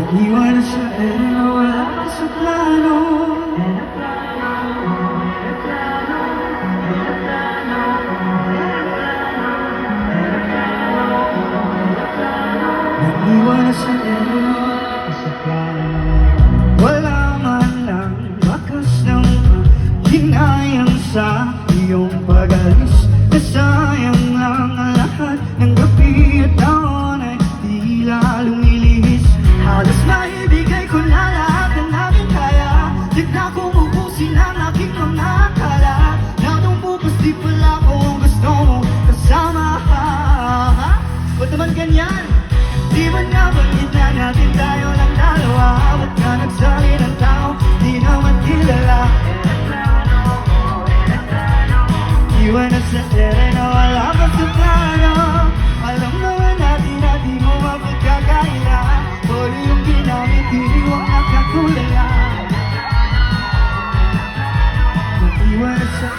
Naiwan na sa era, wala ka sa plano. Naiwan na sa era, sa plano. Wala man lang bakas ng hinayang sa iyong pag-alis. Nasayang lang ang lahat ng gabi at taon ay tila lumilihis. Halos maibigay ko na lahat ng aking kaya. Tignan kong ubusin ang aking mga akala. Na nung bukas di pala ko ang gusto mo kasama ka. Ba't naman ganyan? Di ba nabanggit na natin tayo lang dalawa? Ba't ka nagsabi ng tao di naman kilala? Iwan na sa tereno, wala pa sa plano. Alam naman natin na di mo mapagkakaila. Huli yung ginamit, iniwang nakakulala. Iwan na sa